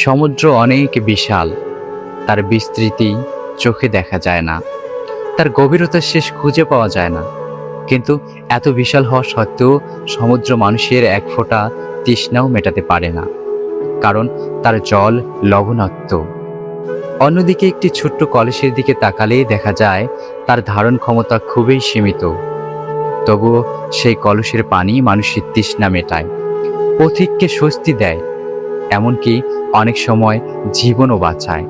সমুদ্র অনেক বিশাল, তার বিস্তৃতি চোখে দেখা যায় না, তার গভীরতার শেষ খুঁজে পাওয়া যায় না। কিন্তু এত বিশাল হওয়া সত্ত্বেও সমুদ্র মানুষের এক ফোঁটা তৃষ্ণাও মেটাতে পারে না, কারণ তার জল লবণাক্ত। অন্যদিকে একটি ছোট্ট কলসের দিকে তাকালেই দেখা যায় তার ধারণ ক্ষমতা খুবই সীমিত, তবুও সেই কলসের পানি মানুষের তৃষ্ণা মেটায়, পথিককে স্বস্তি দেয়, এমনকি অনেক সময় জীবনও বাঁচায়।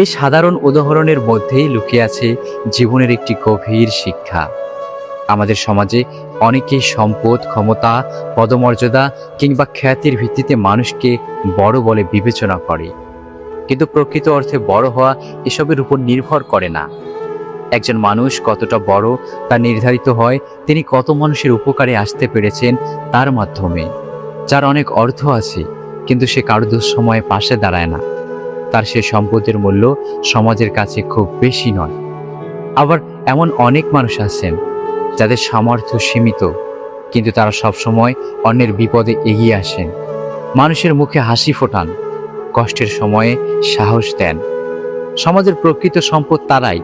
এই সাধারণ উদাহরণের মধ্যেই লুকিয়ে আছে জীবনের একটি গভীর শিক্ষা। আমাদের সমাজে অনেকেই সম্পদ, ক্ষমতা, পদমর্যাদা কিংবা খ্যাতির ভিত্তিতে মানুষকে বড় বলে বিবেচনা করে, কিন্তু প্রকৃত অর্থে বড় হওয়া এসবের উপর নির্ভর করে না। একজন মানুষ কতটা বড় তা নির্ধারিত হয় তিনি কত মানুষের উপকারে আসতে পেরেছেন তার মাধ্যমে। যার অনেক অর্থ আছে কিন্তু সে কারো দুঃসময়ে পাশে দাঁড়ায় না, তার সে সম্পদের মূল্য সমাজের কাছে খুব বেশি নয়। আবার এমন অনেক মানুষ আছেন যাদের সামর্থ্য সীমিত, কিন্তু তারা সবসময় অন্যের বিপদে এগিয়ে আসেন, মানুষের মুখে হাসি ফোটান, কষ্টের সময়ে সাহস দেন। সমাজের প্রকৃত সম্পদ তারাই।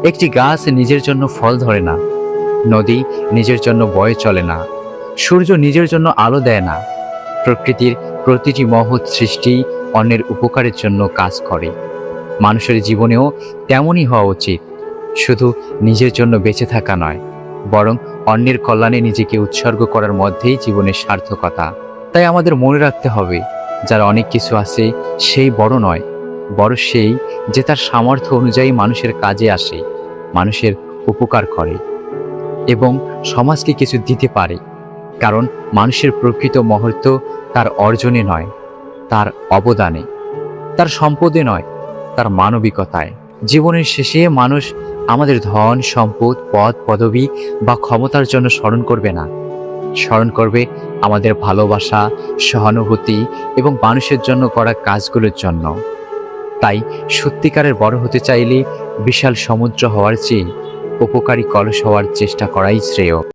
একটি গাছ নিজের জন্য ফল ধরে না, নদী নিজের জন্য বয়ে চলে না, সূর্য নিজের জন্য আলো দেয় না। প্রকৃতির প্রতিটি মহৎ সৃষ্টি অন্যের উপকারের জন্য কাজ করে। মানুষের জীবনেও তেমনই হওয়া উচিত, শুধু নিজের জন্য বেঁচে থাকা নয়, বরং অন্যের কল্যাণে নিজেকে উৎসর্গ করার মধ্যেই জীবনের সার্থকতা। তাই আমাদের মনে রাখতে হবে, যার অনেক কিছু আছে সেই বড় নয়, বড় সেই যে তার সামর্থ্য অনুযায়ী মানুষের কাজে আসে, মানুষের উপকার করে এবং সমাজকে কিছু দিতে পারে। কারণ মানুষের প্রকৃত মহত্ব তার অর্জনে নয়, তার অবদানে, তার সম্পদে নয়, তার মানবিকতায়। জীবনের শেষে মানুষ আমাদের ধন, সম্পদ, পদ, পদবি বা ক্ষমতার জন্য স্মরণ করবে না, স্মরণ করবে আমাদের ভালোবাসা, সহানুভূতি এবং মানুষের জন্য করা কাজগুলোর জন্য। তাই সত্যিকারের বড় হতে চাইলে বিশাল সমুদ্র হওয়ার চেয়ে উপকারী কলস হওয়ার চেষ্টা করাই শ্রেয়।